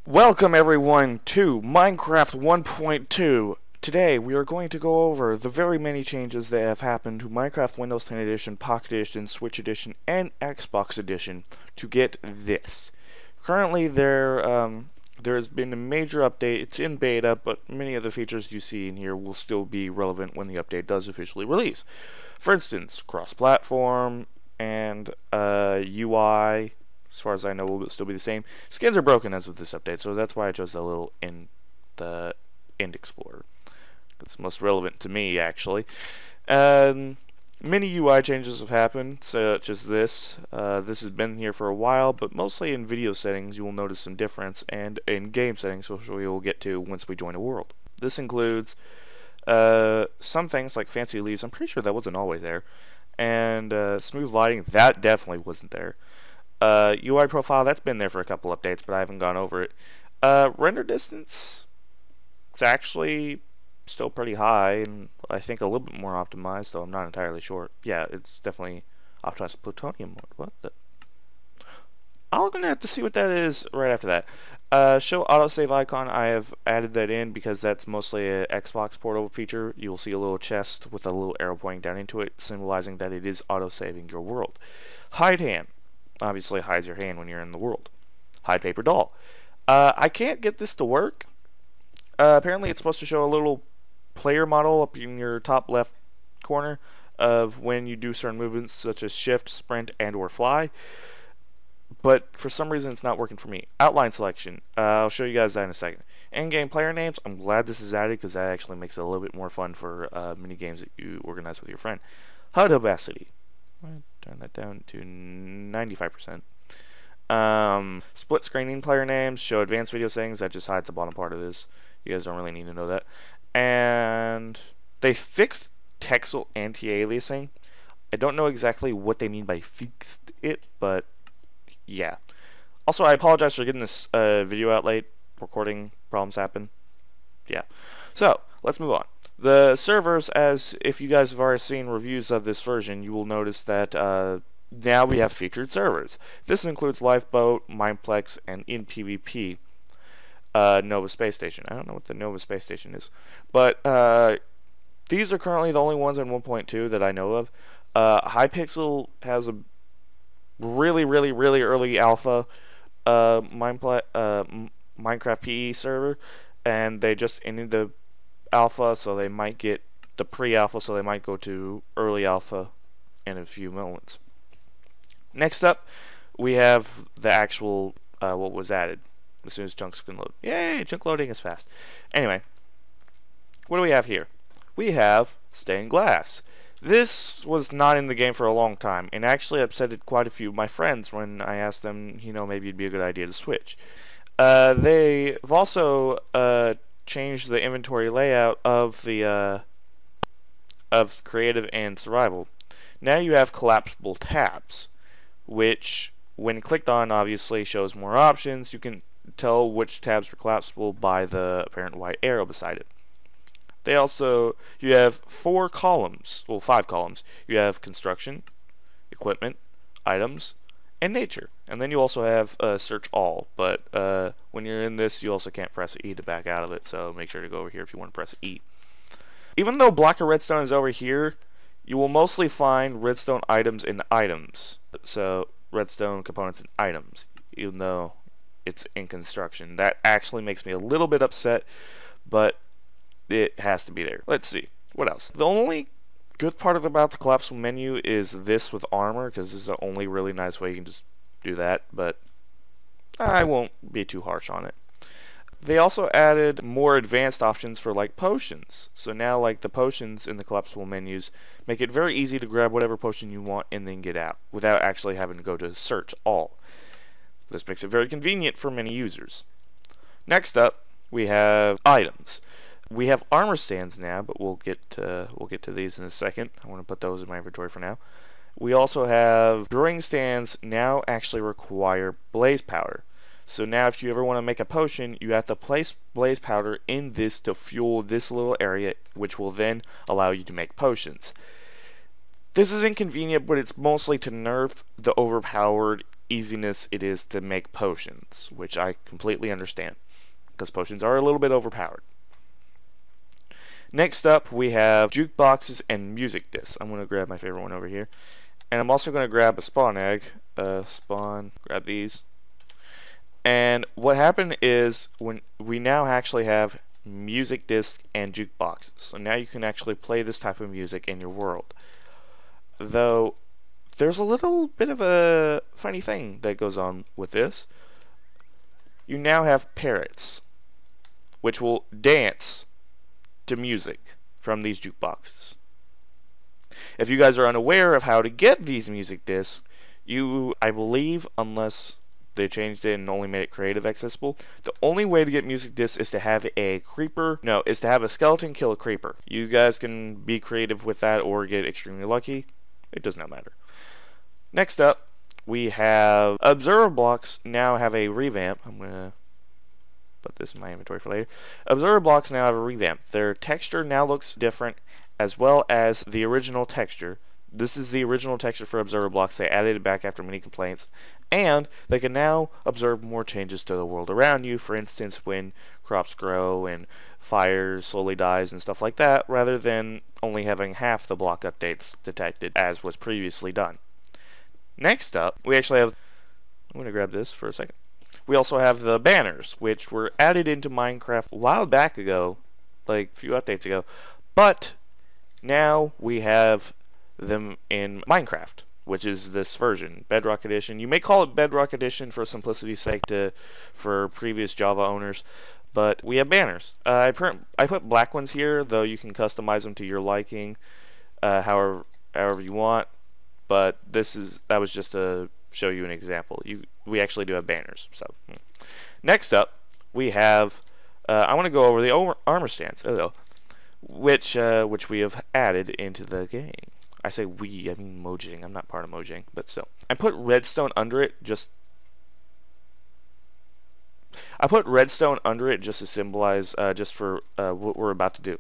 Welcome everyone to Minecraft 1.2. Today we are going to go over the very many changes that have happened to Minecraft Windows 10 Edition, Pocket Edition, Switch Edition, and Xbox Edition to get this. Currently there has been a major update. It's in beta, but many of the features you see in here will still be relevant when the update does officially release. For instance, cross-platform and UI, as far as I know, will still be the same. Skins are broken as of this update, so that's why I chose the End Explorer. It's most relevant to me, actually. Many UI changes have happened, such as this. This has been here for a while, but mostly in video settings you will notice some difference, and in game settings, which we will get to once we join a world. This includes some things like fancy leaves. I'm pretty sure that wasn't always there. And smooth lighting, that definitely wasn't there. UI profile, that's been there for a couple updates, but I haven't gone over it. Render distance, it's actually still pretty high, and I think a little bit more optimized, though I'm not entirely sure. Yeah, it's definitely optimized plutonium mode. What the? I'm gonna have to see what that is right after that. Show autosave icon, I have added that in because that's mostly an Xbox portable feature. You will see a little chest with a little arrow pointing down into it, symbolizing that it is autosaving your world. Hide hand obviously hides your hand when you're in the world. Hide paper doll. I can't get this to work. Apparently it's supposed to show a little player model up in your top left corner of when you do certain movements such as shift, sprint, and or fly. But for some reason it's not working for me. Outline selection. I'll show you guys that in a second. In-game player names. I'm glad this is added because that actually makes it a little bit more fun for mini games that you organize with your friend. HUD opacity. Turn that down to 95%. Split screening player names, show advanced video settings. That just hides the bottom part of this. You guys don't really need to know that. And they fixed Texel anti-aliasing. I don't know exactly what they mean by fixed it, but yeah. Also, I apologize for getting this video out late. Recording problems happen. Yeah. So, let's move on. The servers, as if you guys have already seen reviews of this version, you will notice that now we have featured servers. This includes Lifeboat, Mineplex, and in PvP, Nova Space Station. I don't know what the Nova Space Station is, but these are currently the only ones in 1.2 that I know of. Hypixel has a really early alpha Minecraft PE server, and they just ended the alpha, so they might get the pre-alpha, so they might go to early alpha in a few moments. Next up, we have the actual what was added as soon as chunks can load. Yay, chunk loading is fast. Anyway, what do we have here? We have stained glass. This was not in the game for a long time, and actually upsetted quite a few of my friends when I asked them, maybe it'd be a good idea to switch. They've also changed the inventory layout of the of creative and survival. Now you have collapsible tabs, which when clicked on obviously shows more options. You can tell which tabs are collapsible by the apparent white arrow beside it. You have 4 columns, well 5 columns. You have construction, equipment, items, and nature. And then you also have search all, but when you're in this you also can't press E to back out of it, so make sure to go over here if you want to press E. Even though block of redstone is over here, you will mostly find redstone items in items. So redstone components and items, even though it's in construction. That actually makes me a little bit upset, but it has to be there. Let's see. What else? The only good part about the collapsible menu is this with armor, because this is the only really nice way you can just do that, but I won't be too harsh on it. They also added more advanced options for like potions. So now like the potions in the collapsible menus make it very easy to grab whatever potion you want and then get out without actually having to go to search all. This makes it very convenient for many users. Next up, we have items. We have armor stands now, but we'll get to these in a second. I want to put those in my inventory for now. We also have brewing stands now actually require blaze powder. So now if you ever want to make a potion, you have to place blaze powder in this to fuel this little area, which will then allow you to make potions. This is inconvenient, but it's mostly to nerf the overpowered easiness it is to make potions, which I completely understand, because potions are a little bit overpowered. Next up, we have jukeboxes and music discs. I'm going to grab my favorite one over here. And I'm also going to grab a spawn egg. Grab these. And what happened is, when we now actually have music discs and jukeboxes. So now you can actually play this type of music in your world. Though, there's a little bit of a funny thing that goes on with this. You now have parrots, which will dance to music from these jukeboxes. If you guys are unaware of how to get these music discs, I believe, unless they changed it and only made it creative accessible, the only way to get music discs is to have a skeleton kill a creeper. You guys can be creative with that or get extremely lucky. It does not matter. Next up, we have observer blocks now have a revamp. I'm going to put this in my inventory for later. Observer blocks now have a revamp. Their texture now looks different, as well as the original texture. This is the original texture for observer blocks. They added it back after many complaints. And they can now observe more changes to the world around you. For instance, when crops grow and fire slowly dies and stuff like that, rather than only having half the block updates detected as was previously done. Next up, we actually have... I'm going to grab this for a second. We also have the banners, which were added into Minecraft a while back ago, like a few updates ago, but now we have them in Minecraft, which is this version, Bedrock Edition. You may call it Bedrock Edition for simplicity's sake for previous Java owners, but we have banners. I put black ones here, though you can customize them to your liking, however you want, but that was just to show you an example. We actually do have banners. So next up, we have I want to go over the armor stands, which we have added into the game. I say we, I mean Mojang. I'm not part of Mojang, but still. I put redstone under it just to symbolize, just for what we're about to do.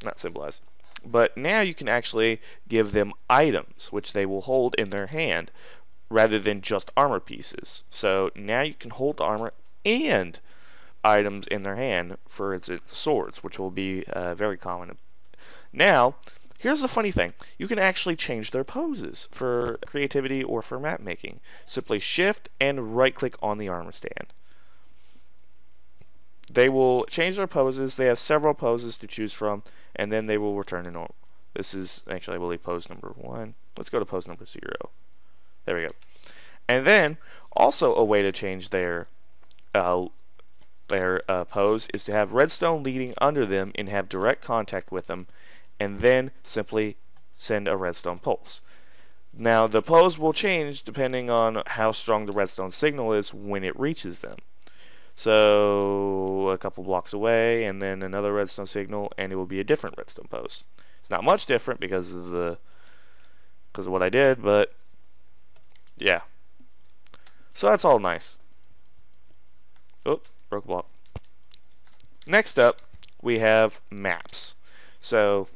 Not symbolize. But now you can actually give them items, which they will hold in their hand, rather than just armor pieces. So now you can hold armor and items in their hand, for instance swords, which will be very common. Now, here's the funny thing. You can actually change their poses for creativity or for map making. Simply shift and right click on the armor stand. They will change their poses. They have several poses to choose from, and then they will return to normal. This is actually, I believe, pose number 1. Let's go to pose number 0. There we go. And then, also a way to change their pose is to have redstone leading under them and have direct contact with them, and then simply send a redstone pulse. Now, the pose will change depending on how strong the redstone signal is when it reaches them. So, a couple blocks away, and then another redstone signal, and it will be a different redstone pose. It's not much different because of what I did, but yeah. So that's all nice. Oh, broke a block. Next up, we have maps. So,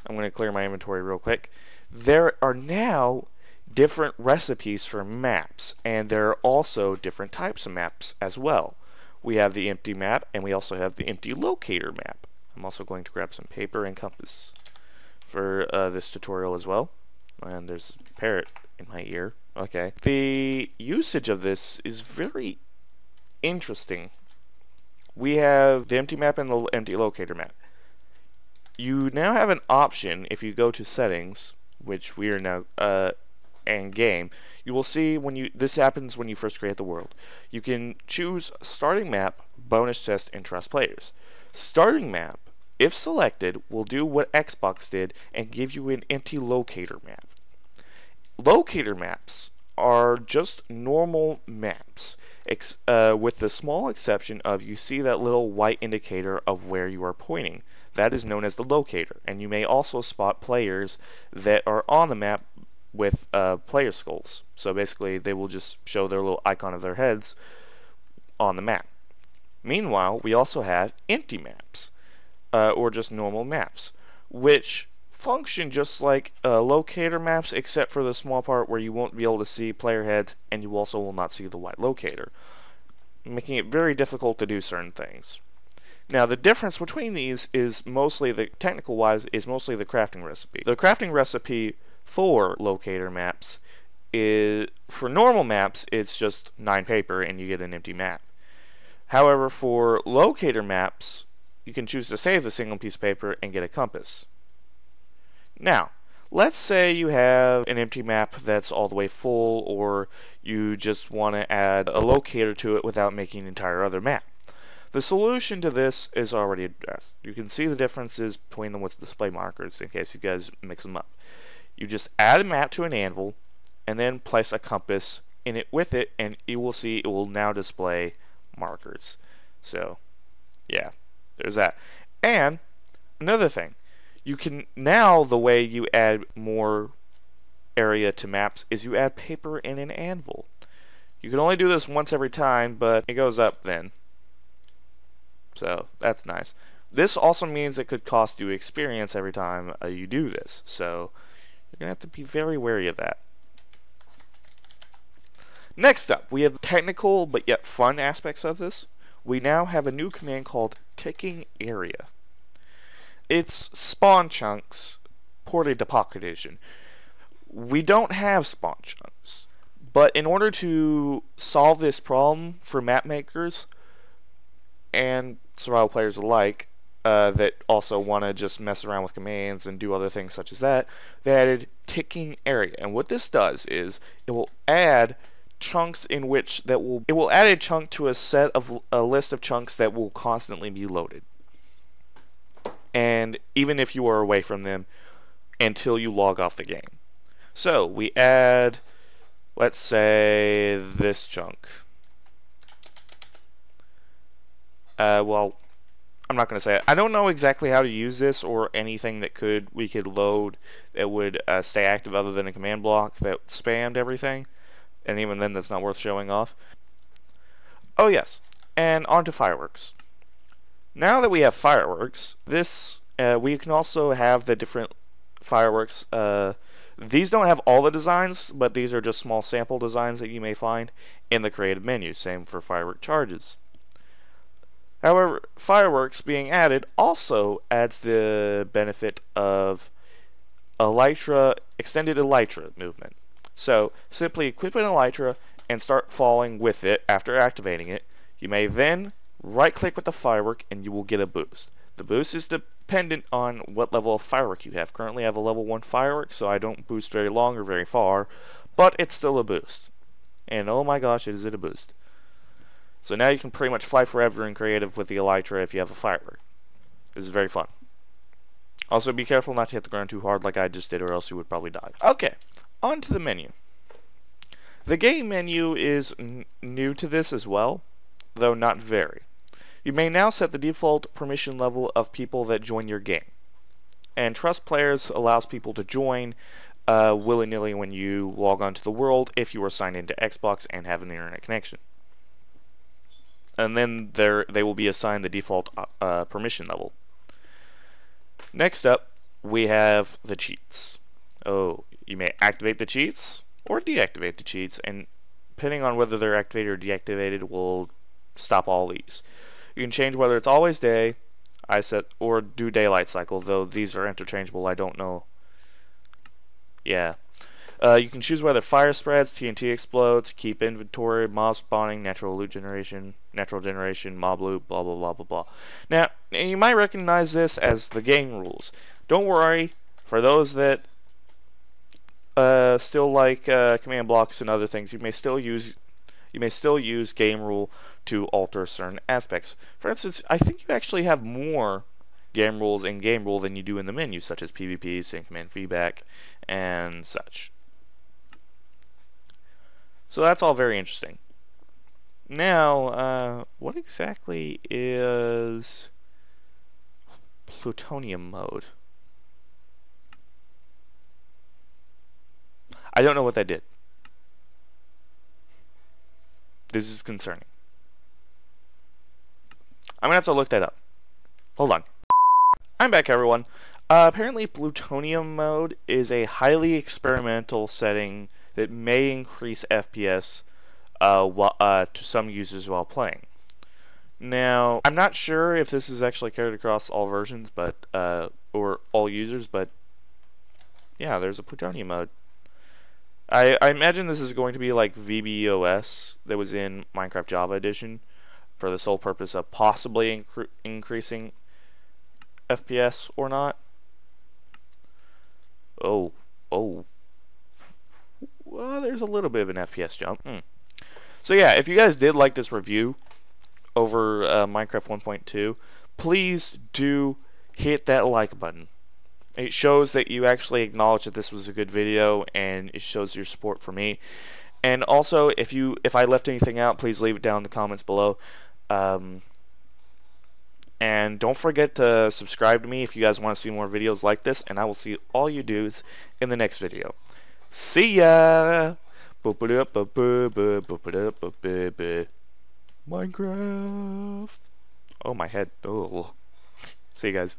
I'm going to clear my inventory real quick. There are now different recipes for maps, and there are also different types of maps as well. We have the empty map, and we also have the empty locator map. I'm also going to grab some paper and compass for this tutorial as well. And there's a parrot in my ear. Okay. The usage of this is very interesting. We have the empty map and the empty locator map. You now have an option if you go to settings, which we are now and game. You will see this happens when you first create the world. You can choose starting map, bonus test, and trust players. Starting map, if selected, will do what Xbox did and give you an empty locator map. Locator maps are just normal maps, with the small exception of you see that little white indicator of where you are pointing. That is known as the locator, and you may also spot players that are on the map with player skulls. So basically, they will just show their little icon of their heads on the map. Meanwhile, we also have empty maps, or just normal maps, which function just like locator maps, except for the small part where you won't be able to see player heads, and you also will not see the white locator, making it very difficult to do certain things. Now, the difference between these is mostly technical wise, is mostly the crafting recipe. The crafting recipe for locator maps is, for normal maps, it's just 9 paper and you get an empty map. However, for locator maps, you can choose to save the single piece of paper and get a compass. Now, let's say you have an empty map that's all the way full, or you just want to add a locator to it without making an entire other map. The solution to this is already addressed. You can see the differences between them with display markers in case you guys mix them up. You just add a map to an anvil and then place a compass in it with it, and you will see it will now display markers. So, yeah, there's that. And another thing, you can now, the way you add more area to maps is you add paper in an anvil. You can only do this once every time, but it goes up then. So that's nice. This also means it could cost you experience every time you do this. So you're going to have to be very wary of that. Next up, we have technical but yet fun aspects of this. We now have a new command called ticking area. It's spawn chunks ported to Pocket Edition. We don't have spawn chunks, but in order to solve this problem for map makers and survival players alike that also want to just mess around with commands and do other things such as that, they added ticking area. And what this does is it will add chunks in which it will add a chunk to a list of chunks that will constantly be loaded. And even if you are away from them until you log off the game. So we add, let's say, this chunk. Well, I'm not going to say it. I don't know exactly how to use this or anything that we could load that would stay active other than a command block that spammed everything. And even then, that's not worth showing off. Oh yes, and on to fireworks. Now that we have fireworks, we can also have the different fireworks. These don't have all the designs, but these are just small sample designs that you may find in the creative menu. Same for firework charges. However, fireworks being added also adds the benefit of extended elytra movement. So simply equip an elytra and start falling with it after activating it. You may then right-click with the firework and you will get a boost. The boost is dependent on what level of firework you have. Currently I have a level 1 firework, so I don't boost very long or very far, but it's still a boost. And oh my gosh, is it a boost. So now you can pretty much fly forever in creative with the elytra if you have a firework. This is very fun. Also be careful not to hit the ground too hard like I just did, or else you would probably die. Okay, on to the menu. The game menu is new to this as well, though not very. You may now set the default permission level of people that join your game. And Trust Players allows people to join willy-nilly when you log onto the world if you are signed into Xbox and have an internet connection. And then they will be assigned the default permission level. Next up, we have the cheats. Oh, you may activate the cheats or deactivate the cheats, and depending on whether they're activated or deactivated will stop all these. You can change whether it's always day, or do daylight cycle, though these are interchangeable, I don't know. Yeah. You can choose whether fire spreads, TNT explodes, keep inventory, mob spawning, natural loot generation, mob loot, blah blah blah blah blah. Now, you might recognize this as the game rules. Don't worry, for those that still like command blocks and other things, you may still use game rule to alter certain aspects. For instance, I think you actually have more game rules in game rule than you do in the menu, such as PvP, sync command feedback, and such. So that's all very interesting. Now, what exactly is plutonium mode? I don't know what that did. This is concerning. I'm gonna have to look that up. Hold on. I'm back, everyone. Apparently, plutonium mode is a highly experimental setting that may increase FPS to some users while playing. Now, I'm not sure if this is actually carried across all versions, but or all users, but yeah, there's a plutonium mode. I imagine this is going to be like VBOS that was in Minecraft Java Edition for the sole purpose of possibly increasing FPS or not. Oh, oh, well, there's a little bit of an FPS jump. So yeah, if you guys did like this review over Minecraft 1.2, please do hit that like button. It shows that you actually acknowledge that this was a good video, and it shows your support for me. And also, if I left anything out, please leave it down in the comments below. Um, and don't forget to subscribe to me if you guys want to see more videos like this, and I will see all you dudes in the next video. See ya! Minecraft. Oh, my head. Oh. See you guys.